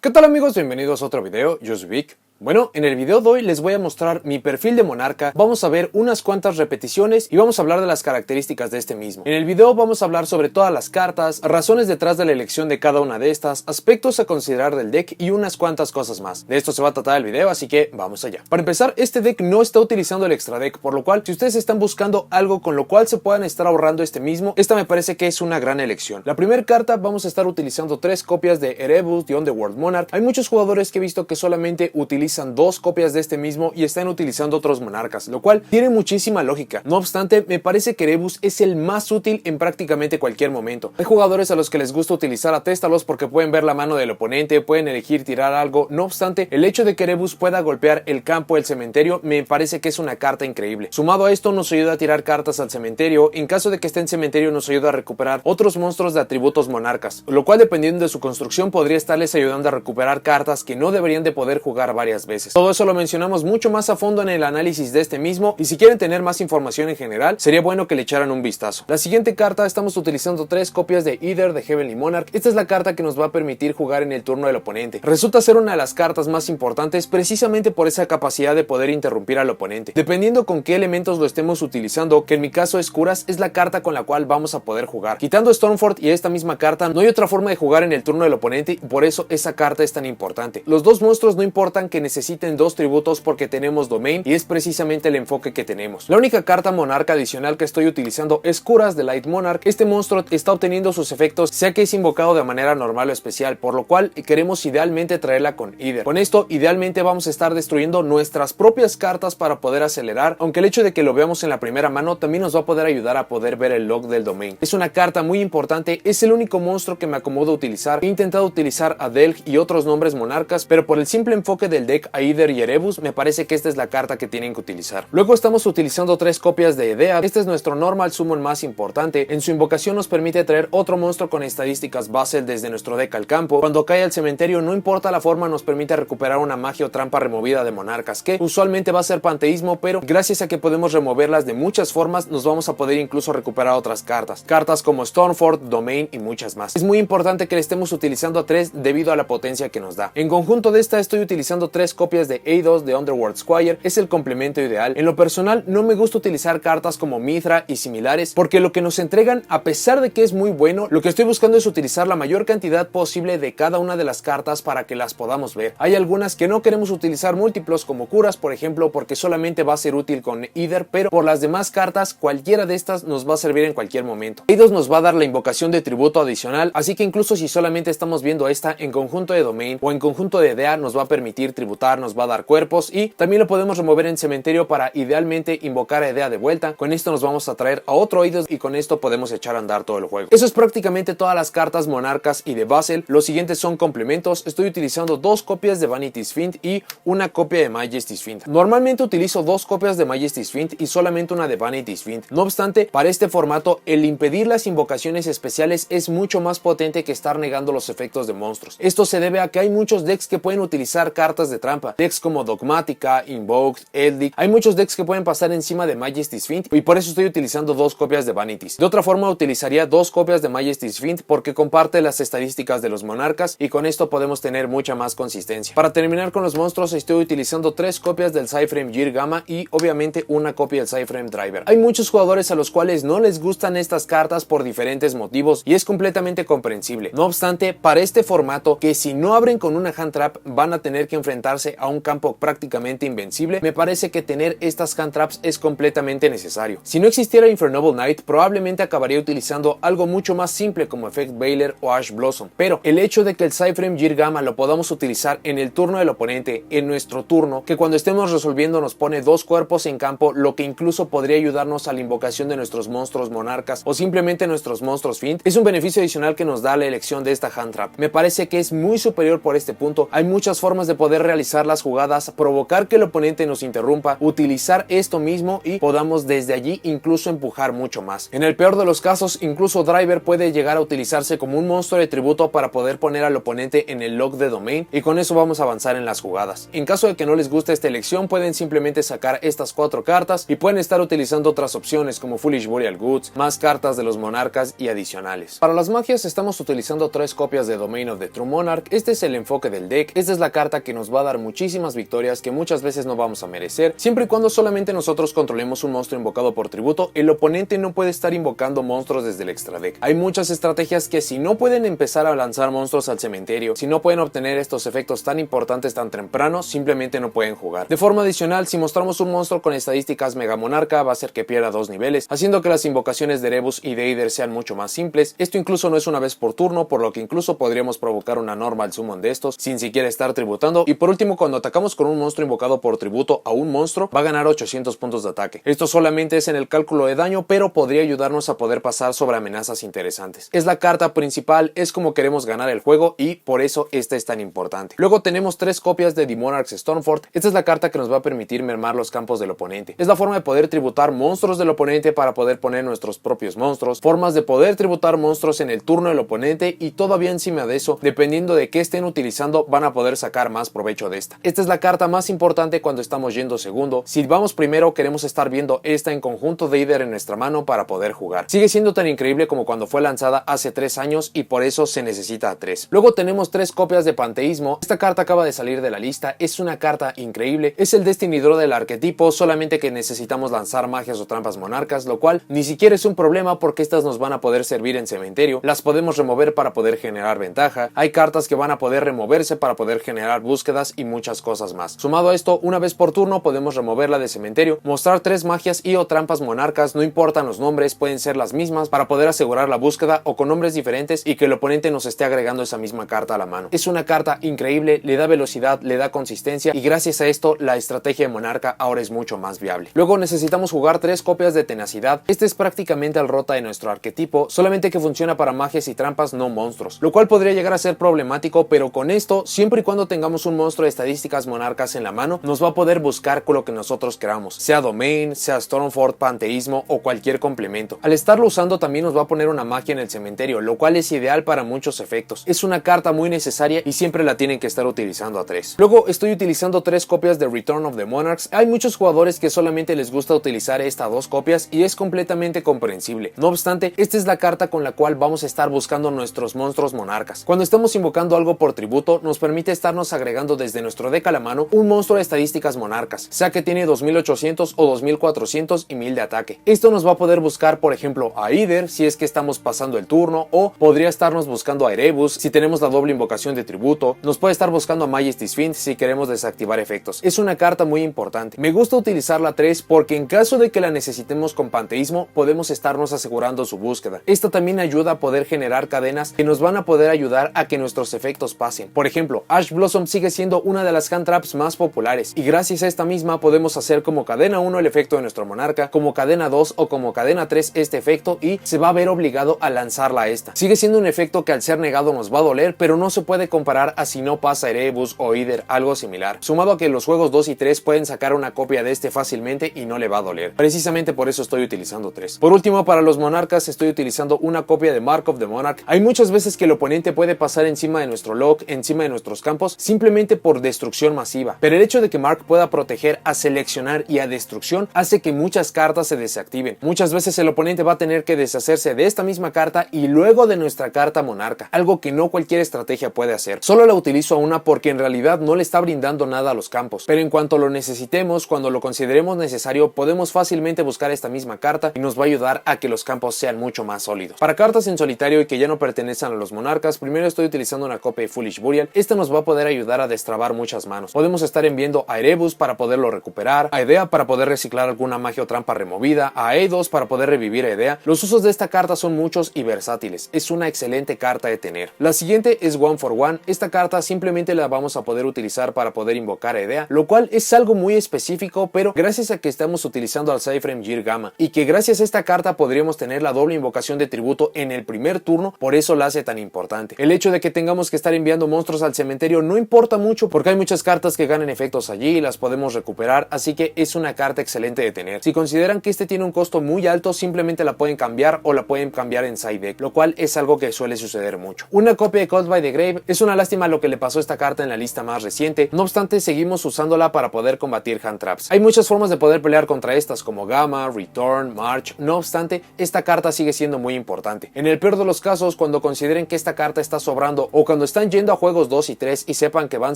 ¿Qué tal amigos? Bienvenidos a otro video, yo soy Vic. Bueno, en el video de hoy les voy a mostrar mi perfil de monarca, vamos a ver unas cuantas repeticiones y vamos a hablar de las características de este mismo. En el video vamos a hablar sobre todas las cartas, razones detrás de la elección de cada una de estas, aspectos a considerar del deck y unas cuantas cosas más. De esto se va a tratar el video, así que vamos allá. Para empezar, este deck no está utilizando el extra deck, por lo cual si ustedes están buscando algo con lo cual se puedan estar ahorrando este mismo, esta me parece que es una gran elección. La primera carta vamos a estar utilizando 3 copias de Erebus, The Underworld Monarch. Hay muchos jugadores que he visto que solamente utilizan 2 copias de este mismo y están utilizando otros monarcas, lo cual tiene muchísima lógica. No obstante, me parece que Erebus es el más útil en prácticamente cualquier momento. Hay jugadores a los que les gusta utilizar a Téstalos porque pueden ver la mano del oponente, pueden elegir tirar algo. No obstante, el hecho de que Erebus pueda golpear el campo, el cementerio, me parece que es una carta increíble. Sumado a esto, nos ayuda a tirar cartas al cementerio. En caso de que esté en cementerio, nos ayuda a recuperar otros monstruos de atributos monarcas, lo cual dependiendo de su construcción podría estarles ayudando a recuperar cartas que no deberían de poder jugar varias veces. Todo eso lo mencionamos mucho más a fondo en el análisis de este mismo, y si quieren tener más información en general, sería bueno que le echaran un vistazo. La siguiente carta, estamos utilizando 3 copias de Either de Heavenly Monarch. Esta es la carta que nos va a permitir jugar en el turno del oponente. Resulta ser una de las cartas más importantes precisamente por esa capacidad de poder interrumpir al oponente. Dependiendo con qué elementos lo estemos utilizando, que en mi caso es Curas, es la carta con la cual vamos a poder jugar. Quitando Stormfort y esta misma carta, no hay otra forma de jugar en el turno del oponente, y por eso esa carta es tan importante. Los dos monstruos no importan que necesiten 2 tributos porque tenemos Domain, y es precisamente el enfoque que tenemos. La única carta monarca adicional que estoy utilizando es Curas de Light Monarch. Este monstruo está obteniendo sus efectos sea que es invocado de manera normal o especial, por lo cual queremos idealmente traerla con Either. Con esto idealmente vamos a estar destruyendo nuestras propias cartas para poder acelerar, aunque el hecho de que lo veamos en la primera mano también nos va a poder ayudar a poder ver el log del Domain. Es una carta muy importante, es el único monstruo que me acomodo a utilizar. He intentado utilizar a Delg y otros nombres monarcas, pero por el simple enfoque del deck a Either y Erebus, me parece que esta es la carta que tienen que utilizar. Luego estamos utilizando 3 copias de Edea. Este es nuestro normal summon más importante. En su invocación nos permite traer otro monstruo con estadísticas Basel desde nuestro deck al campo. Cuando cae al cementerio, no importa la forma, nos permite recuperar una magia o trampa removida de monarcas, que usualmente va a ser panteísmo, pero gracias a que podemos removerlas de muchas formas, nos vamos a poder incluso recuperar otras cartas como Stormfort, Domain y muchas más. Es muy importante que le estemos utilizando a 3 debido a la potencia que nos da. En conjunto de esta estoy utilizando 3 copias de A2 de Underworld Squire. Es el complemento ideal. En lo personal no me gusta utilizar cartas como Mithra y similares porque lo que nos entregan, a pesar de que es muy bueno, lo que estoy buscando es utilizar la mayor cantidad posible de cada una de las cartas para que las podamos ver. Hay algunas que no queremos utilizar múltiplos como Curas, por ejemplo, porque solamente va a ser útil con Either, pero por las demás cartas cualquiera de estas nos va a servir en cualquier momento. A2 nos va a dar la invocación de tributo adicional, así que incluso si solamente estamos viendo esta en conjunto de Domain o en conjunto de Edea, nos va a permitir tributar, nos va a dar cuerpos, y también lo podemos remover en cementerio para idealmente invocar a Edea de vuelta. Con esto nos vamos a traer a otro A2 y con esto podemos echar a andar todo el juego. Eso es prácticamente todas las cartas monarcas y de Basel. Los siguientes son complementos. Estoy utilizando 2 copias de Vanity's Fiend y una copia de Majesty's Fiend. Normalmente utilizo 2 copias de Majesty's Fiend y solamente una de Vanity's Fiend. No obstante, para este formato, el impedir las invocaciones especiales es mucho más potente que estar negando los efectos de monstruos. Esto se debe a que hay muchos decks que pueden utilizar cartas de trampa. Decks como Dogmática, Invoked, Eldritch. Hay muchos decks que pueden pasar encima de Majesty's Fiend y por eso estoy utilizando 2 copias de Vanity's. De otra forma utilizaría 2 copias de Majesty's Fiend porque comparte las estadísticas de los monarcas y con esto podemos tener mucha más consistencia. Para terminar con los monstruos estoy utilizando 3 copias del Psyframe Gear Gamma y obviamente una copia del Psyframe Driver. Hay muchos jugadores a los cuales no les gustan estas cartas por diferentes motivos y es completamente comprensible. No obstante, para este formato, que si no abren con una hand trap van a tener que enfrentarse a un campo prácticamente invencible, me parece que tener estas hand traps es completamente necesario. Si no existiera Infernoble Knight, probablemente acabaría utilizando algo mucho más simple como Effect Veiler o Ash Blossom, pero el hecho de que el Psyframe Gear Gamma lo podamos utilizar en el turno del oponente, en nuestro turno, que cuando estemos resolviendo nos pone 2 cuerpos en campo, lo que incluso podría ayudarnos a la invocación de nuestros monstruos monarcas o simplemente nuestros monstruos Fiend, es un beneficio adicional que nos da la elección de esta hand trap. Me parece que es muy superior por este punto. Hay muchas formas de poder realizar finalizar las jugadas, provocar que el oponente nos interrumpa, utilizar esto mismo y podamos desde allí incluso empujar mucho más. En el peor de los casos, incluso Driver puede llegar a utilizarse como un monstruo de tributo para poder poner al oponente en el lock de domain, y con eso vamos a avanzar en las jugadas. En caso de que no les guste esta elección, pueden simplemente sacar estas 4 cartas y pueden estar utilizando otras opciones como Foolish Burial Goods, más cartas de los monarcas y adicionales. Para las magias estamos utilizando 3 copias de Domain of the True Monarch. Este es el enfoque del deck. Esta es la carta que nos va a dar muchísimas victorias que muchas veces no vamos a merecer, siempre y cuando solamente nosotros controlemos un monstruo invocado por tributo. El oponente no puede estar invocando monstruos desde el extra deck. Hay muchas estrategias que, si no pueden empezar a lanzar monstruos al cementerio, si no pueden obtener estos efectos tan importantes tan temprano, simplemente no pueden jugar. De forma adicional, si mostramos un monstruo con estadísticas Mega Monarca, va a hacer que pierda 2 niveles, haciendo que las invocaciones de Erebus y de Eider sean mucho más simples. Esto incluso no es una vez por turno, por lo que incluso podríamos provocar una normal summon de estos sin siquiera estar tributando. Y por último, cuando atacamos con un monstruo invocado por tributo a un monstruo, va a ganar 800 puntos de ataque. Esto solamente es en el cálculo de daño, pero podría ayudarnos a poder pasar sobre amenazas interesantes. Es la carta principal, es como queremos ganar el juego, y por eso esta es tan importante. Luego tenemos 3 copias de The Monarch's Stormfort. Esta es la carta que nos va a permitir mermar los campos del oponente. Es la forma de poder tributar monstruos del oponente para poder poner nuestros propios monstruos, formas de poder tributar monstruos en el turno del oponente, y todavía encima de eso, dependiendo de qué estén utilizando, van a poder sacar más provecho de esta. Esta es la carta más importante cuando estamos yendo segundo. Si vamos primero, queremos estar viendo esta en conjunto de Eider en nuestra mano para poder jugar. Sigue siendo tan increíble como cuando fue lanzada hace 3 años, y por eso se necesita 3. Luego tenemos 3 copias de Panteísmo. Esta carta acaba de salir de la lista, es una carta increíble, es el Destiny Draw del arquetipo, solamente que necesitamos lanzar magias o trampas monarcas, lo cual ni siquiera es un problema porque estas nos van a poder servir en cementerio, las podemos remover para poder generar ventaja, hay cartas que van a poder removerse para poder generar búsquedas y muchas cosas más. Sumado a esto, una vez por turno podemos removerla de cementerio, mostrar 3 magias y o trampas monarcas, no importan los nombres, pueden ser las mismas, para poder asegurar la búsqueda, o con nombres diferentes y que el oponente nos esté agregando esa misma carta a la mano. Es una carta increíble, le da velocidad, le da consistencia, y gracias a esto la estrategia de monarca ahora es mucho más viable. Luego necesitamos jugar 3 copias de Tenacidad. Este es prácticamente el rota de nuestro arquetipo, solamente que funciona para magias y trampas, no monstruos, lo cual podría llegar a ser problemático, pero con esto, siempre y cuando tengamos un monstruo de estadísticas monarcas en la mano, nos va a poder buscar con lo que nosotros queramos, sea Domain, sea Stormfort, Panteísmo o cualquier complemento. Al estarlo usando también nos va a poner una magia en el cementerio, lo cual es ideal para muchos efectos. Es una carta muy necesaria y siempre la tienen que estar utilizando a 3. Luego estoy utilizando 3 copias de Return of the Monarchs. Hay muchos jugadores que solamente les gusta utilizar estas 2 copias y es completamente comprensible. No obstante, esta es la carta con la cual vamos a estar buscando nuestros monstruos monarcas. Cuando estamos invocando algo por tributo, nos permite estarnos agregando desde nuestro deck a la mano un monstruo de estadísticas monarcas, sea que tiene 2800 o 2400 y 1000 de ataque. Esto nos va a poder buscar, por ejemplo, a Eider si es que estamos pasando el turno, o podría estarnos buscando a Erebus si tenemos la doble invocación de tributo. Nos puede estar buscando a Majesty's Fiend si queremos desactivar efectos. Es una carta muy importante. Me gusta utilizarla 3 porque en caso de que la necesitemos con Panteísmo, podemos estarnos asegurando su búsqueda. Esta también ayuda a poder generar cadenas que nos van a poder ayudar a que nuestros efectos pasen. Por ejemplo, Ash Blossom sigue siendo una de las hand traps más populares, y gracias a esta misma podemos hacer como cadena 1 el efecto de nuestro monarca, como cadena 2 o como cadena 3 este efecto, y se va a ver obligado a lanzarla a esta. Sigue siendo un efecto que al ser negado nos va a doler, pero no se puede comparar a si no pasa Erebus o Eider, algo similar. Sumado a que los juegos 2 y 3 pueden sacar una copia de este fácilmente y no le va a doler. Precisamente por eso estoy utilizando 3. Por último, para los monarcas estoy utilizando una copia de Mark of the Monarch. Hay muchas veces que el oponente puede pasar encima de nuestro lock, encima de nuestros campos, simplemente por destrucción masiva, pero el hecho de que Mark pueda proteger a seleccionar y a destrucción hace que muchas cartas se desactiven. Muchas veces el oponente va a tener que deshacerse de esta misma carta y luego de nuestra carta monarca, algo que no cualquier estrategia puede hacer. Solo la utilizo a una porque en realidad no le está brindando nada a los campos, pero en cuanto lo necesitemos, cuando lo consideremos necesario, podemos fácilmente buscar esta misma carta y nos va a ayudar a que los campos sean mucho más sólidos. Para cartas en solitario y que ya no pertenecen a los monarcas, primero estoy utilizando una copia de Foolish Burial. Esta nos va a poder ayudar a destrabar muchas manos. Podemos estar enviando a Erebus para poderlo recuperar, a Edea para poder reciclar alguna magia o trampa removida, a Eidos para poder revivir a Edea. Los usos de esta carta son muchos y versátiles. Es una excelente carta de tener. La siguiente es One for One. Esta carta simplemente la vamos a poder utilizar para poder invocar a Edea, lo cual es algo muy específico, pero gracias a que estamos utilizando al Cyframe Gear Gamma y que gracias a esta carta podríamos tener la doble invocación de tributo en el primer turno, por eso la hace tan importante. El hecho de que tengamos que estar enviando monstruos al cementerio no importa mucho mucho porque hay muchas cartas que ganan efectos allí y las podemos recuperar, así que es una carta excelente de tener. Si consideran que este tiene un costo muy alto, simplemente la pueden cambiar o la pueden cambiar en side deck, lo cual es algo que suele suceder mucho. Una copia de Cult by the Grave, es una lástima lo que le pasó a esta carta en la lista más reciente, no obstante seguimos usándola para poder combatir hand traps. Hay muchas formas de poder pelear contra estas como Gamma, Return, March, no obstante esta carta sigue siendo muy importante. En el peor de los casos, cuando consideren que esta carta está sobrando o cuando están yendo a juegos 2 y 3 y sepan que van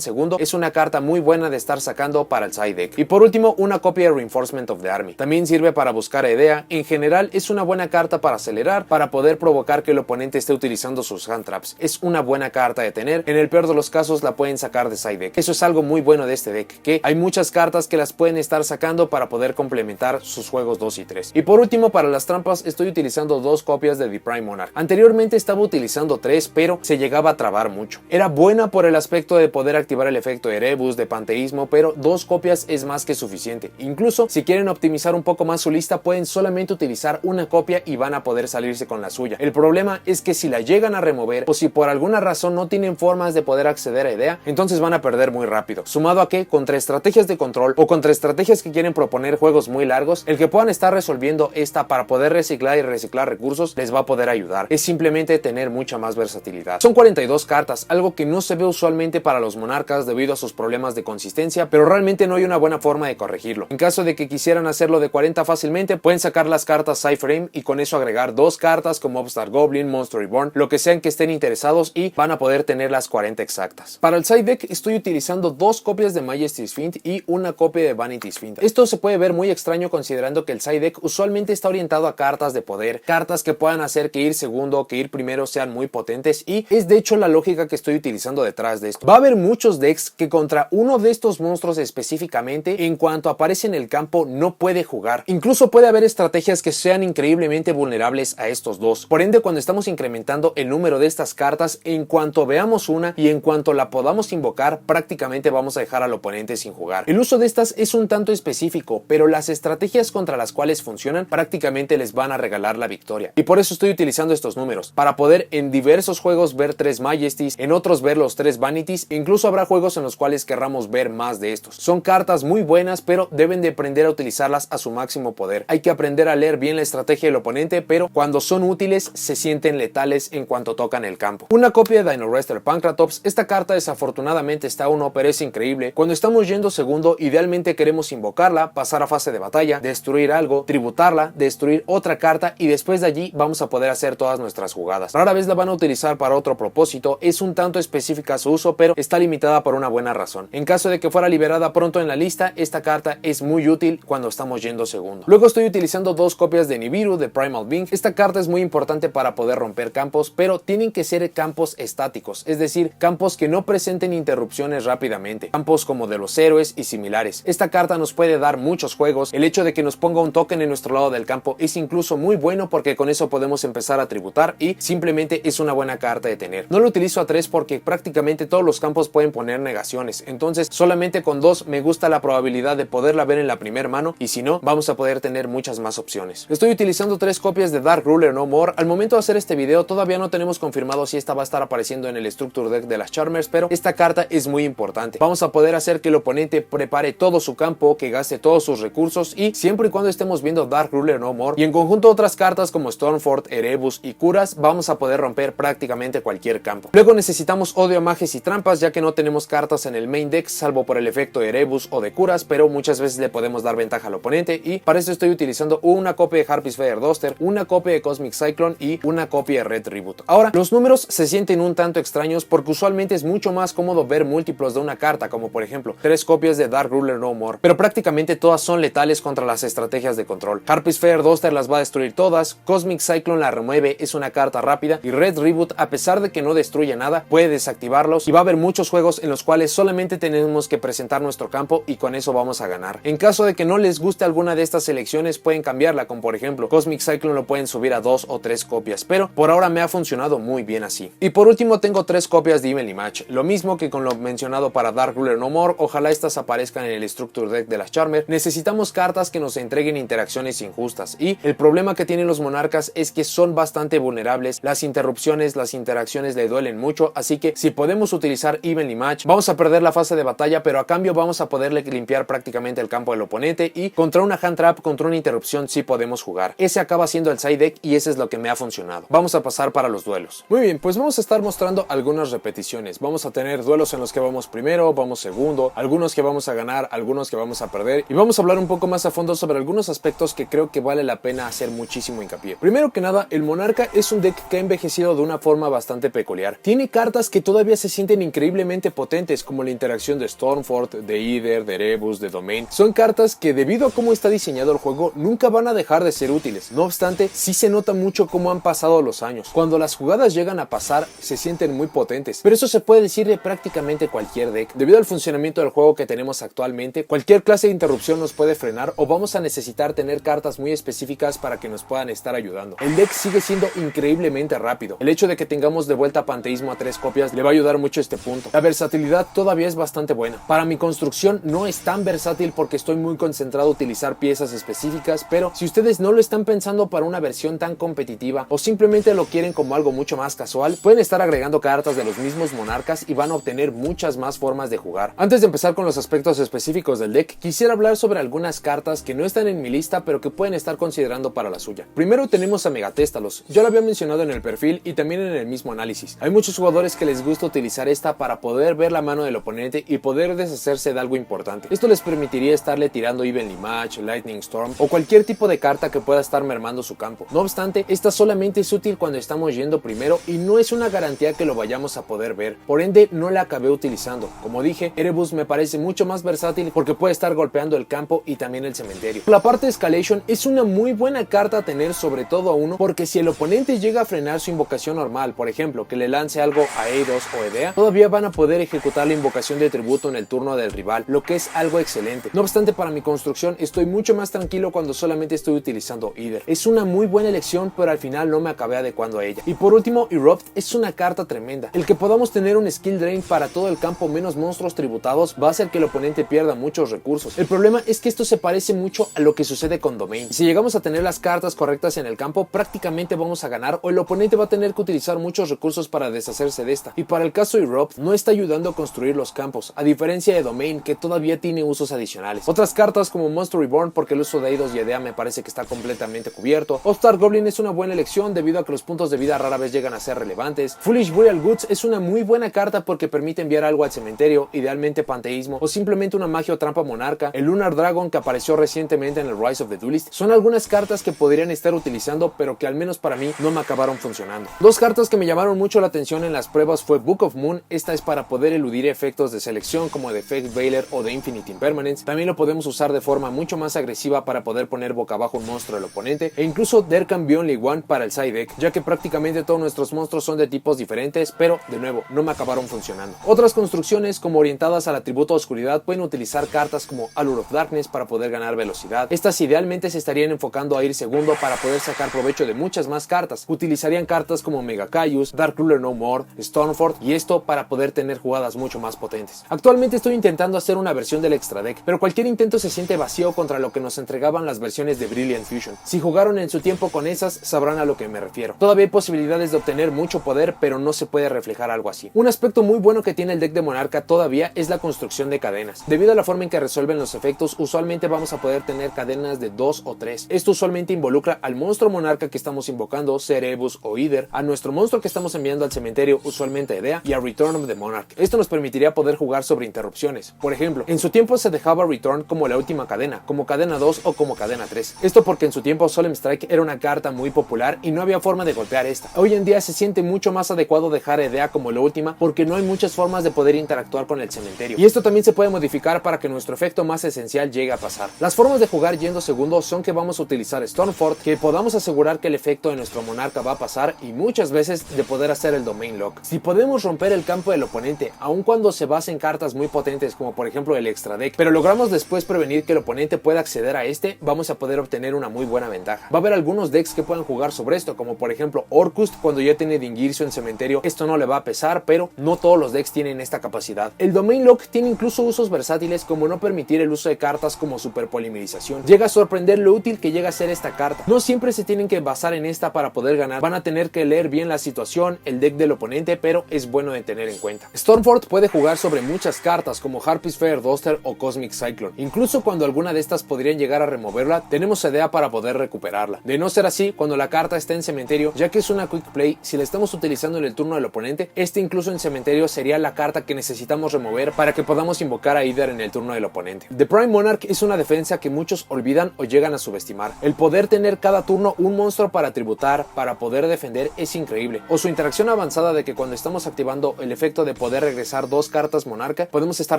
segundo, es una carta muy buena de estar sacando para el side deck. Y por último, una copia de Reinforcement of the Army, también sirve para buscar idea. En general es una buena carta para acelerar, para poder provocar que el oponente esté utilizando sus hand traps. Es una buena carta de tener, en el peor de los casos la pueden sacar de side deck. Eso es algo muy bueno de este deck, que hay muchas cartas que las pueden estar sacando para poder complementar sus juegos 2 y 3. Y por último, para las trampas estoy utilizando 2 copias de The Prime Monarch. Anteriormente estaba utilizando 3, pero se llegaba a trabar mucho. Era buena por el aspecto de poder activar el efecto de Erebus, de Panteísmo, pero 2 copias es más que suficiente. Incluso si quieren optimizar un poco más su lista, pueden solamente utilizar una copia y van a poder salirse con la suya. El problema es que si la llegan a remover o si por alguna razón no tienen formas de poder acceder a idea, entonces van a perder muy rápido. Sumado a que contra estrategias de control o contra estrategias que quieren proponer juegos muy largos, el que puedan estar resolviendo esta para poder reciclar y reciclar recursos les va a poder ayudar. Es simplemente tener mucha más versatilidad. Son 42 cartas, algo que no se ve usualmente para los monarcas debido a sus problemas de consistencia, pero realmente no hay una buena forma de corregirlo. En caso de que quisieran hacerlo de 40 fácilmente, pueden sacar las cartas Cypherame y con eso agregar 2 cartas como Upstart Goblin, Monster Reborn, lo que sean que estén interesados y van a poder tener las 40 exactas. Para el side deck estoy utilizando 2 copias de Majesty's Fiend y una copia de Vanity's Fiend. Esto se puede ver muy extraño considerando que el side deck usualmente está orientado a cartas de poder, cartas que puedan hacer que ir segundo o que ir primero sean muy potentes, y es de hecho la lógica que estoy utilizando detrás de esto. Va a haber muchos decks que contra uno de estos monstruos específicamente, en cuanto aparece en el campo no puede jugar. Incluso puede haber estrategias que sean increíblemente vulnerables a estos dos. Por ende, cuando estamos incrementando el número de estas cartas, en cuanto veamos una y en cuanto la podamos invocar, prácticamente vamos a dejar al oponente sin jugar. El uso de estas es un tanto específico, pero las estrategias contra las cuales funcionan prácticamente les van a regalar la victoria. Y por eso estoy utilizando estos números, para poder en diversos juegos ver 3 Majesties, en otros ver los 3 Vanities, e incluso habrá juegos en los cuales querramos ver más de estos. Son cartas muy buenas, pero deben de aprender a utilizarlas a su máximo poder. Hay que aprender a leer bien la estrategia del oponente, pero cuando son útiles se sienten letales en cuanto tocan el campo. Una copia de Dino Wrestler Pancratops. Esta carta desafortunadamente está 1, pero es increíble. Cuando estamos yendo segundo, idealmente queremos invocarla, pasar a fase de batalla, destruir algo, tributarla, destruir otra carta y después de allí vamos a poder hacer todas nuestras jugadas. Rara vez la van a utilizar para otro propósito, es un tanto específica su uso, pero está limitada por una buena razón. En caso de que fuera liberada pronto en la lista, esta carta es muy útil cuando estamos yendo segundo. Luego estoy utilizando 2 copias de Nibiru de Primal Being. Esta carta es muy importante para poder romper campos, pero tienen que ser campos estáticos, es decir, campos que no presenten interrupciones rápidamente, campos como de los héroes y similares. Esta carta nos puede dar muchos juegos. El hecho de que nos ponga un token en nuestro lado del campo es incluso muy bueno porque con eso podemos empezar a tributar y simplemente es una buena carta de tener. No lo utilizo a 3 porque prácticamente todos los campos pueden poner negaciones, entonces solamente con 2 me gusta la probabilidad de poderla ver en la primera mano, y si no, vamos a poder tener muchas más opciones. Estoy utilizando 3 copias de Dark Ruler No More. Al momento de hacer este video todavía no tenemos confirmado si esta va a estar apareciendo en el Structure Deck de las Charmers, pero esta carta es muy importante. Vamos a poder hacer que el oponente prepare todo su campo, que gaste todos sus recursos, y siempre y cuando estemos viendo Dark Ruler No More y en conjunto otras cartas como Stormfort, Erebus y Curas, vamos a poder romper prácticamente cualquier campo. Luego necesitamos Odio a Mages y Trampas, ya que no tenemos cartas en el main deck salvo por el efecto de Erebus o de Curas, pero muchas veces le podemos dar ventaja al oponente, y para eso estoy utilizando una copia de Harpy's Feather Duster, una copia de Cosmic Cyclone y una copia de Red Reboot. Ahora, los números se sienten un tanto extraños porque usualmente es mucho más cómodo ver múltiplos de una carta, como por ejemplo 3 copias de Dark Ruler No More, pero prácticamente todas son letales contra las estrategias de control. Harpy's Feather Duster las va a destruir todas, Cosmic Cyclone la remueve, es una carta rápida, y Red Reboot, a pesar de que no destruye nada, puede desactivarlos, y va a haber muchos juegos en los cuales solamente tenemos que presentar nuestro campo y con eso vamos a ganar. En caso de que no les guste alguna de estas selecciones, pueden cambiarla, como por ejemplo Cosmic Cyclone lo pueden subir a 2 o 3 copias, pero por ahora me ha funcionado muy bien así. Y por último tengo 3 copias de Evenly Match, lo mismo que con lo mencionado para Dark Ruler No More. Ojalá estas aparezcan en el Structure Deck de las Charmer. Necesitamos cartas que nos entreguen interacciones injustas, y el problema que tienen los monarcas es que son bastante vulnerables, las interrupciones, las interacciones le duelen mucho, así que si podemos utilizar Evenly Match, vamos a perder la fase de batalla, pero a cambio vamos a poderle limpiar prácticamente el campo del oponente y contra una hand trap, contra una interrupción sí podemos jugar. Ese acaba siendo el side deck y ese es lo que me ha funcionado. Vamos a pasar para los duelos. Muy bien, pues vamos a estar mostrando algunas repeticiones. Vamos a tener duelos en los que vamos primero, vamos segundo, algunos que vamos a ganar, algunos que vamos a perder, y vamos a hablar un poco más a fondo sobre algunos aspectos que creo que vale la pena hacer muchísimo hincapié. Primero que nada, el Monarca es un deck que ha envejecido de una forma bastante peculiar. Tiene cartas que todavía se sienten increíblemente potentes, como la interacción de Stormfort, de Either, de Erebus, de Domain. Son cartas que, debido a cómo está diseñado el juego, nunca van a dejar de ser útiles. No obstante, sí se nota mucho cómo han pasado los años. Cuando las jugadas llegan a pasar, se sienten muy potentes, pero eso se puede decir de prácticamente cualquier deck. Debido al funcionamiento del juego que tenemos actualmente, cualquier clase de interrupción nos puede frenar o vamos a necesitar tener cartas muy específicas para que nos puedan estar ayudando. El deck sigue siendo increíblemente rápido. El hecho de que tengamos de vuelta Panteísmo a 3 copias le va a ayudar mucho a este punto. La versatilidad todavía es bastante buena. Para mi construcción no es tan versátil porque estoy muy concentrado a utilizar piezas específicas, pero si ustedes no lo están pensando para una versión tan competitiva o simplemente lo quieren como algo mucho más casual, pueden estar agregando cartas de los mismos monarcas y van a obtener muchas más formas de jugar. Antes de empezar con los aspectos específicos del deck, quisiera hablar sobre algunas cartas que no están en mi lista pero que pueden estar considerando para la suya. Primero tenemos a Megatéstalos. Yo lo había mencionado en el perfil y también en el mismo análisis. Hay muchos jugadores que les gusta utilizar esta para poder ver la mano del oponente y poder deshacerse de algo importante. Esto les permitiría estarle tirando Evenly Match, Lightning Storm o cualquier tipo de carta que pueda estar mermando su campo. No obstante, esta solamente es útil cuando estamos yendo primero y no es una garantía que lo vayamos a poder ver. Por ende, no la acabé utilizando. Como dije, Erebus me parece mucho más versátil porque puede estar golpeando el campo y también el cementerio. La parte de Escalation es una muy buena carta a tener, sobre todo a uno, porque si el oponente llega a frenar su invocación normal, por ejemplo, que le lance algo a Eidos o Edea, todavía van a poder ejecutar la invocación de tributo en el turno del rival, lo que es algo excelente. No obstante, para mi construcción estoy mucho más tranquilo cuando solamente estoy utilizando Either. Es una muy buena elección, pero al final no me acabé adecuando a ella. Y por último, Erupt es una carta tremenda. El que podamos tener un skill drain para todo el campo menos monstruos tributados va a hacer que el oponente pierda muchos recursos. El problema es que esto se parece mucho a lo que sucede con Domain. Si llegamos a tener las cartas correctas en el campo, prácticamente vamos a ganar o el oponente va a tener que utilizar muchos recursos para deshacerse de esta. Y para el caso de Erupt, no está ayudando a construir los campos, a diferencia de Domain, que todavía tiene usos adicionales. Otras cartas como Monster Reborn, porque el uso de Eidos y Edea me parece que está completamente cubierto. All-Star Goblin es una buena elección debido a que los puntos de vida rara vez llegan a ser relevantes. Foolish Burial Goods es una muy buena carta porque permite enviar algo al cementerio, idealmente Panteísmo o simplemente una magia o trampa monarca. El Lunar Dragon, que apareció recientemente en el Rise of the Duelist, son algunas cartas que podrían estar utilizando, pero que al menos para mí no me acabaron funcionando. Dos cartas que me llamaron mucho la atención en las pruebas fue Book of Moon. Esta es para poder eludir efectos de selección como de Effect Veiler o de Infinite Impermanence. También lo podemos usar de forma mucho más agresiva para poder poner boca abajo un monstruo del oponente, e incluso Derkan Beyond One para el side deck, ya que prácticamente todos nuestros monstruos son de tipos diferentes, pero de nuevo no me acabaron funcionando. Otras construcciones como orientadas al atributo oscuridad pueden utilizar cartas como Allure of Darkness para poder ganar velocidad. Estas idealmente se estarían enfocando a ir segundo para poder sacar provecho de muchas más cartas. Utilizarían cartas como Mega Caius, Dark Ruler No More, Stormfort, y esto para poder tener jugadas mucho más potentes. Actualmente estoy intentando hacer una versión del extra deck, pero cualquier intento se siente vacío contra lo que nos entregaban las versiones de Brilliant Fusion. Si jugaron en su tiempo con esas, sabrán a lo que me refiero. Todavía hay posibilidades de obtener mucho poder, pero no se puede reflejar algo así. Un aspecto muy bueno que tiene el deck de Monarca todavía es la construcción de cadenas. Debido a la forma en que resuelven los efectos, usualmente vamos a poder tener cadenas de 2 o 3. Esto usualmente involucra al monstruo monarca que estamos invocando, Erebus o Either, a nuestro monstruo que estamos enviando al cementerio, usualmente Edea, y a Return of the Monarch. Esto nos permitiría poder jugar sobre interrupciones. Por ejemplo, en su tiempo se dejaba Return como la última cadena, como cadena 2 o como cadena 3. Esto porque en su tiempo Solemn Strike era una carta muy popular y no había forma de golpear esta. Hoy en día se siente mucho más adecuado dejar Edea como la última porque no hay muchas formas de poder interactuar con el cementerio. Y esto también se puede modificar para que nuestro efecto más esencial llegue a pasar. Las formas de jugar yendo segundo son que vamos a utilizar Stormfort, que podamos asegurar que el efecto de nuestro monarca va a pasar, y muchas veces de poder hacer el Domain Lock. Si podemos romper el campo del oponente, aun cuando se basa en cartas muy potentes como por ejemplo el extra deck, pero logramos después prevenir que el oponente pueda acceder a este, vamos a poder obtener una muy buena ventaja. Va a haber algunos decks que puedan jugar sobre esto, como por ejemplo Orcust, cuando ya tiene Dingircio en cementerio, esto no le va a pesar, pero no todos los decks tienen esta capacidad. El Domain Lock tiene incluso usos versátiles como no permitir el uso de cartas como superpolimerización. Llega a sorprender lo útil que llega a ser esta carta. No siempre se tienen que basar en esta para poder ganar, van a tener que leer bien la situación, el deck del oponente, pero es bueno de tener en cuenta. Stormfort Stormford puede jugar sobre muchas cartas como Harpy's Feather Duster o Cosmic Cyclone. Incluso cuando alguna de estas podrían llegar a removerla, tenemos idea para poder recuperarla. De no ser así, cuando la carta está en cementerio, ya que es una quick play, si la estamos utilizando en el turno del oponente, incluso en cementerio sería la carta que necesitamos remover para que podamos invocar a Aether en el turno del oponente. The Prime Monarch es una defensa que muchos olvidan o llegan a subestimar. El poder tener cada turno un monstruo para tributar, para poder defender, es increíble. O su interacción avanzada de que cuando estamos activando el efecto de poder regresar 2 cartas monarca, podemos estar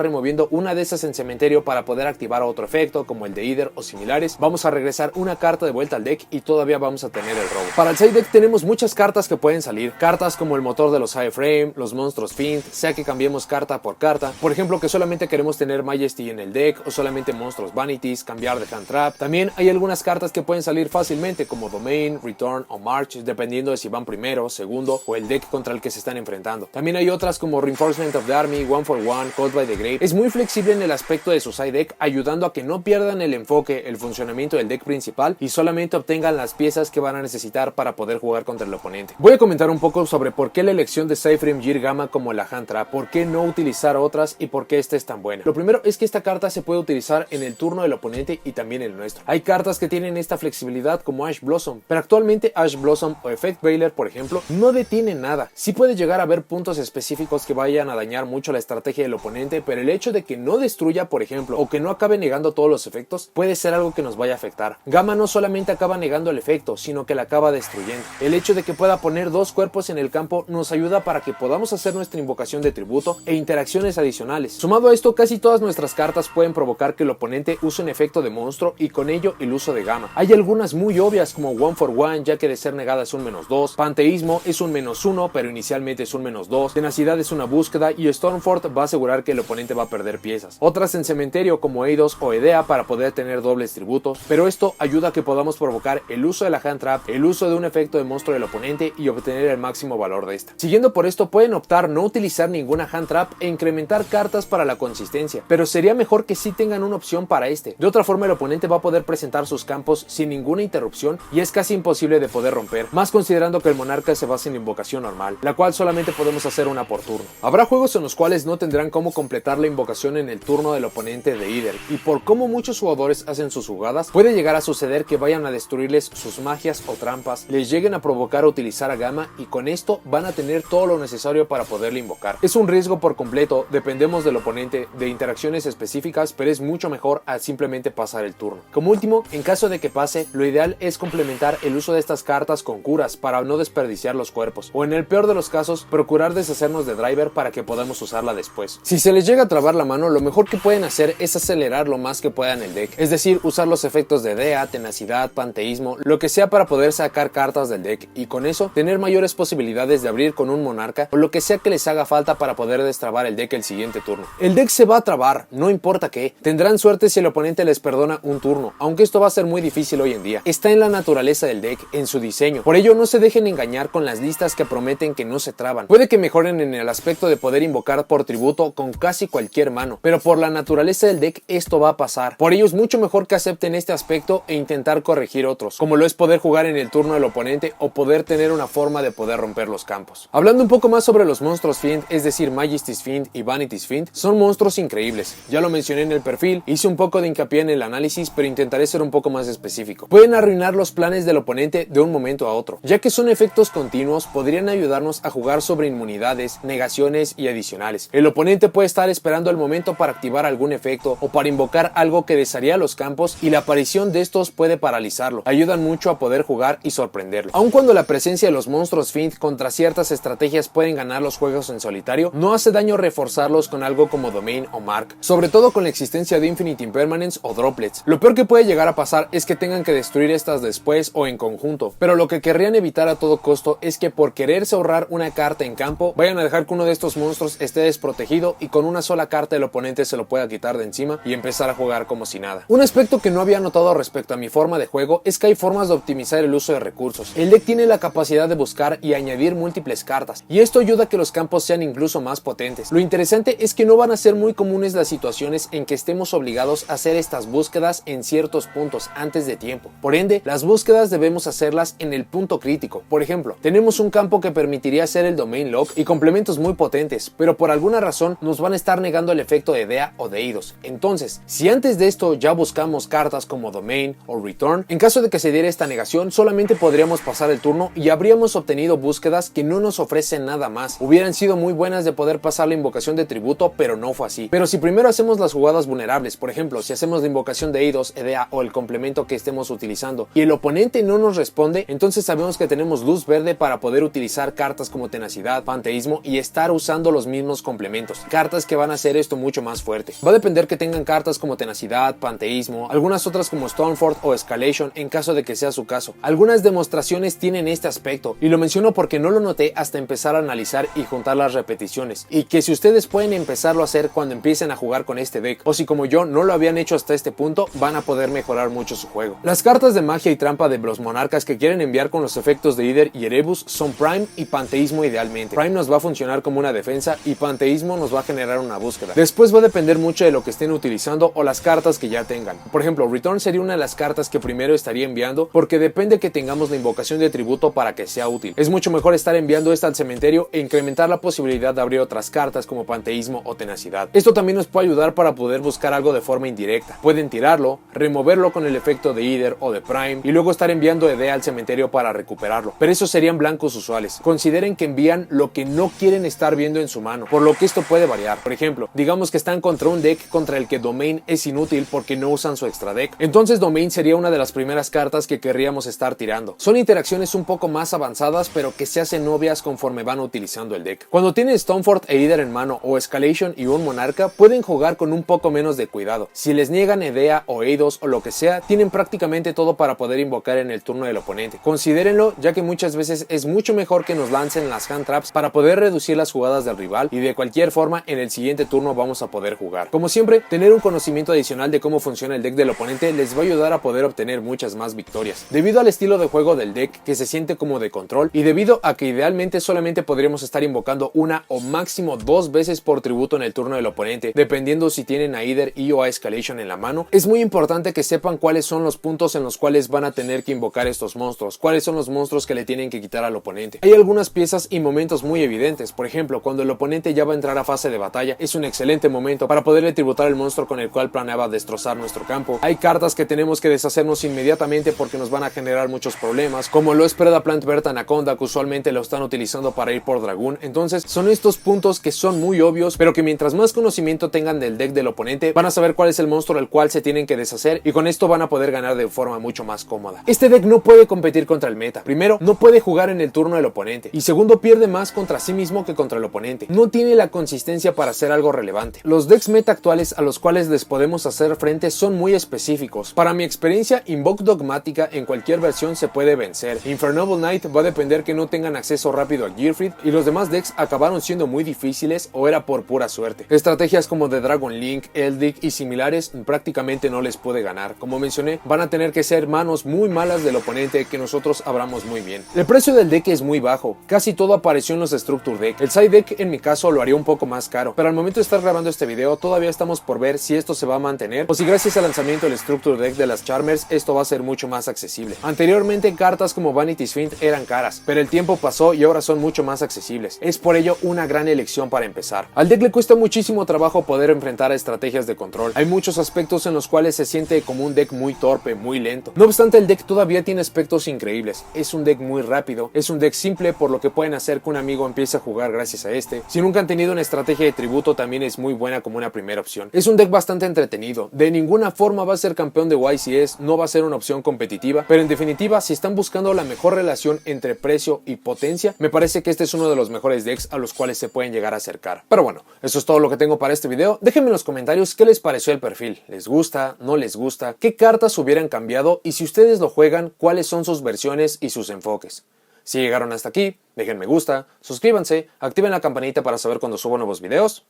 removiendo una de esas en cementerio para poder activar otro efecto como el de Aether o similares. Vamos a regresar una carta de vuelta al deck y todavía vamos a tener el robo. Para el side deck tenemos muchas cartas que pueden salir. Cartas como el motor de los Iframe, los monstruos Fiend, sea que cambiemos carta por carta. Por ejemplo, que solamente queremos tener Majesty en el deck o solamente monstruos Vanities, cambiar de Hand Trap. También hay algunas cartas que pueden salir fácilmente como Domain, Return o March, dependiendo de si van primero, segundo o el deck contra el que se están enfrentando. También hay otras como Reinforcement of the Army, One for One, Called by the Grave. Es muy flexible en el aspecto de su side deck, ayudando a que no pierdan el enfoque, el funcionamiento del deck principal y solamente obtengan las piezas que van a necesitar para poder jugar contra el oponente. Voy a comentar un poco sobre por qué la elección de Cyframe Gear Gamma como la Hand Trap, por qué no utilizar otras y por qué esta es tan buena. Lo primero es que esta carta se puede utilizar en el turno del oponente y también el nuestro. Hay cartas que tienen esta flexibilidad como Ash Blossom, pero actualmente Ash Blossom o Effect Veiler, por ejemplo, no detiene nada. Sí puede llegar a haber puntos específicos que vayan a dañar mucho la estrategia del oponente, pero el hecho de que no destruya, por ejemplo, o que no acabe negando todos los efectos, puede ser algo que nos vaya a afectar. Gamma no solamente acaba negando el efecto, sino que la acaba destruyendo. El hecho de que pueda poner 2 cuerpos en el campo nos ayuda para que podamos hacer nuestra invocación de tributo e interacciones adicionales. Sumado a esto, casi todas nuestras cartas pueden provocar que el oponente use un efecto de monstruo y con ello el uso de Gamma. Hay algunas muy obvias como One for One, ya que de ser negada es un -2, Panteísmo es un -1 pero inicialmente es un -2, Tenacidad es una búsqueda y Stormford va a asegurar que el oponente va a perder piezas. Otras en cementerio como Eidos o Edea para poder tener dobles tributos, pero esto ayuda a que podamos provocar el uso de la Hand Trap, el uso de un efecto de monstruo del oponente y obtener el máximo valor de esta. Siguiendo por esto, pueden optar no utilizar ninguna Hand Trap e incrementar cartas para la consistencia, pero sería mejor que sí tengan una opción para este. De otra forma, el oponente va a poder presentar sus campos sin ninguna interrupción y es casi imposible de poder romper, más considerando que el monarca se basa en la invocación normal, la cual solamente podemos hacer una por turno. Habrá juegos en los cuales no tendrán cómo completar la invocación en el turno del oponente de Aether, y por cómo muchos jugadores hacen sus jugadas, puede llegar a suceder que vayan a destruirles sus magias o trampas, les lleguen a provocar o utilizar a Gamma y con esto van a tener todo lo necesario para poderle invocar. Es un riesgo por completo, dependemos del oponente, de interacciones específicas, pero es mucho mejor a simplemente pasar el turno. Como último, en caso de que pase, lo ideal es complementar el uso de estas cartas con curas para no desperdiciar los cuerpos, o en el peor de los casos, procurar deshacernos de Driver para que podamos usarla después. Si se les llega a trabar la mano, lo mejor que pueden hacer es acelerar lo más que puedan el deck, es decir, usar los efectos de Dea, Tenacidad, Panteísmo, lo que sea para poder sacar cartas del deck y con eso tener mayores posibilidades de abrir con un monarca o lo que sea que les haga falta para poder destrabar el deck el siguiente turno. El deck se va a trabar, no importa qué, tendrán suerte si el oponente les perdona un turno, aunque esto va a ser muy difícil hoy en día. Está en la naturaleza del deck, en su diseño, por ello no se dejen engañar con las listas que prometen que no se traban. Puede que mejoren en el aspecto de poder invocar por tributo con casi cualquier mano, pero por la naturaleza del deck esto va a pasar. Por ello es mucho mejor que acepten este aspecto e intentar corregir otros, como lo es poder jugar en el turno del oponente o poder tener una forma de poder romper los campos. Hablando un poco más sobre los monstruos Fiend, es decir Majesty's Fiend y Vanity's Fiend, son monstruos increíbles. Ya lo mencioné en el perfil, hice un poco de hincapié en el análisis, pero intentaré ser un poco más específico. Pueden arruinar los planes del oponente de un momento a otro, ya que son efectos continuos, podrían ayudarnos a jugar sobre inmunidades, negaciones y adicionales. El oponente puede estar esperando el momento para activar algún efecto o para invocar algo que desharía los campos y la aparición de estos puede paralizarlo. Ayudan mucho a poder jugar y sorprenderlo. Aun cuando la presencia de los monstruos Fiend contra ciertas estrategias pueden ganar los juegos en solitario, no hace daño reforzarlos con algo como Domain o Mark, sobre todo con la existencia de Infinite Impermanence o Droplets. Lo peor que puede llegar a pasar es que tengan que destruir estas después o en conjunto, pero lo que querrían evitar a todo costo es que por quererse ahorrar una carta en campo, vayan a dejar que uno de estos monstruos esté desprotegido y con una sola carta el oponente se lo pueda quitar de encima y empezar a jugar como si nada. Un aspecto que no había notado respecto a mi forma de juego es que hay formas de optimizar el uso de recursos. El deck tiene la capacidad de buscar y añadir múltiples cartas, y esto ayuda a que los campos sean incluso más potentes. Lo interesante es que no van a ser muy comunes las situaciones en que estemos obligados a hacer estas búsquedas en ciertos puntos antes de tiempo. Por ende, las búsquedas debemos hacerlas en el punto crítico. Por ejemplo, tenemos un campo que permitiría hacer el Domain Lock y complementos muy potentes, oponentes, pero por alguna razón nos van a estar negando el efecto de Edea o de Eidos. Entonces, si antes de esto ya buscamos cartas como Domain o Return, en caso de que se diera esta negación, solamente podríamos pasar el turno y habríamos obtenido búsquedas que no nos ofrecen nada más. Hubieran sido muy buenas de poder pasar la invocación de tributo, pero no fue así. Pero si primero hacemos las jugadas vulnerables, por ejemplo, si hacemos la invocación de Eidos, Edea o el complemento que estemos utilizando y el oponente no nos responde, entonces sabemos que tenemos luz verde para poder utilizar cartas como Tenacidad, Panteísmo y estar usando los mismos complementos, cartas que van a hacer esto mucho más fuerte. Va a depender que tengan cartas como Tenacidad, Panteísmo, algunas otras como Stormfort o Escalation en caso de que sea su caso. Algunas demostraciones tienen este aspecto y lo menciono porque no lo noté hasta empezar a analizar y juntar las repeticiones, y que si ustedes pueden empezarlo a hacer cuando empiecen a jugar con este deck, o si como yo no lo habían hecho hasta este punto, van a poder mejorar mucho su juego. Las cartas de magia y trampa de los monarcas que quieren enviar con los efectos de Eider y Erebus son Prime y Panteísmo idealmente. Prime nos va a funcionar como una defensa y Panteísmo nos va a generar una búsqueda. Después va a depender mucho de lo que estén utilizando o las cartas que ya tengan. Por ejemplo, Return sería una de las cartas que primero estaría enviando porque depende que tengamos la invocación de tributo para que sea útil. Es mucho mejor estar enviando esta al cementerio e incrementar la posibilidad de abrir otras cartas como Panteísmo o Tenacidad. Esto también nos puede ayudar para poder buscar algo de forma indirecta. Pueden tirarlo, removerlo con el efecto de Eider o de Prime y luego estar enviando Edea al cementerio para recuperarlo. Pero esos serían blancos usuales. Consideren que envían lo que no quieren estar viendo en su mano, por lo que esto puede variar. Por ejemplo, digamos que están contra un deck contra el que Domain es inútil porque no usan su extra deck. Entonces Domain sería una de las primeras cartas que querríamos estar tirando. Son interacciones un poco más avanzadas, pero que se hacen obvias conforme van utilizando el deck. Cuando tienen Stormfort e Eider en mano o Escalation y un monarca, pueden jugar con un poco menos de cuidado. Si les niegan Edea o Eidos o lo que sea, tienen prácticamente todo para poder invocar en el turno del oponente. Considérenlo, ya que muchas veces es mucho mejor que nos lancen las hand traps para poder reducir las jugadas del rival, y de cualquier forma en el siguiente turno vamos a poder jugar. Como siempre, tener un conocimiento adicional de cómo funciona el deck del oponente les va a ayudar a poder obtener muchas más victorias. Debido al estilo de juego del deck, que se siente como de control, y debido a que idealmente solamente podríamos estar invocando una o máximo 2 veces por tributo en el turno del oponente, dependiendo si tienen a Eider y o a Escalation en la mano, es muy importante que sepan cuáles son los puntos en los cuales van a tener que invocar estos monstruos, cuáles son los monstruos que le tienen que quitar al oponente. Hay algunas piezas y momentos muy evidentes. Por ejemplo, cuando el oponente ya va a entrar a fase de batalla, es un excelente momento para poderle tributar el monstruo con el cual planeaba destrozar nuestro campo. Hay cartas que tenemos que deshacernos inmediatamente porque nos van a generar muchos problemas, como lo es Predaplant Vert Anaconda, que usualmente lo están utilizando para ir por dragón. Entonces son estos puntos que son muy obvios, pero que mientras más conocimiento tengan del deck del oponente, van a saber cuál es el monstruo al cual se tienen que deshacer, y con esto van a poder ganar de forma mucho más cómoda. Este deck no puede competir contra el meta. Primero, no puede jugar en el turno del oponente, y segundo, pierde más contra sí mismo que contra el oponente. No tiene la consistencia para hacer algo relevante. Los decks meta actuales a los cuales les podemos hacer frente son muy específicos. Para mi experiencia, Invoke Dogmática en cualquier versión se puede vencer. Infernable Knight va a depender que no tengan acceso rápido a Gearfried, y los demás decks acabaron siendo muy difíciles o era por pura suerte. Estrategias como de Dragon Link, Eldritch y similares prácticamente no les puede ganar. Como mencioné, van a tener que ser manos muy malas del oponente que nosotros abramos muy bien. El precio del deck es muy bajo, casi todo apareció en los Structure Deck. El Side Deck en mi caso lo haría un poco más caro, pero al momento de estar grabando este video todavía estamos por ver si esto se va a mantener o si gracias al lanzamiento del Structure Deck de las Charmers esto va a ser mucho más accesible. Anteriormente cartas como Vanity Fiend eran caras, pero el tiempo pasó y ahora son mucho más accesibles. Es por ello una gran elección para empezar. Al deck le cuesta muchísimo trabajo poder enfrentar a estrategias de control. Hay muchos aspectos en los cuales se siente como un deck muy torpe, muy lento. No obstante, el deck todavía tiene aspectos increíbles. Es un deck muy rápido, es un deck simple, por lo que pueden hacer que un amigo empiece a jugar gracias a este. Si nunca han tenido una estrategia de tributo, también es muy buena como una primera opción. Es un deck bastante entretenido. De ninguna forma va a ser campeón de YCS, no va a ser una opción competitiva, pero en definitiva, si están buscando la mejor relación entre precio y potencia, me parece que este es uno de los mejores decks a los cuales se pueden llegar a acercar. Pero bueno, eso es todo lo que tengo para este video. Déjenme en los comentarios qué les pareció el perfil. ¿Les gusta? ¿No les gusta? ¿Qué cartas hubieran cambiado? Y si ustedes lo juegan, ¿cuáles son sus versiones y sus enfoques? Si llegaron hasta aquí, dejen me gusta, suscríbanse, activen la campanita para saber cuando subo nuevos videos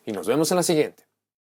y nos vemos en la siguiente.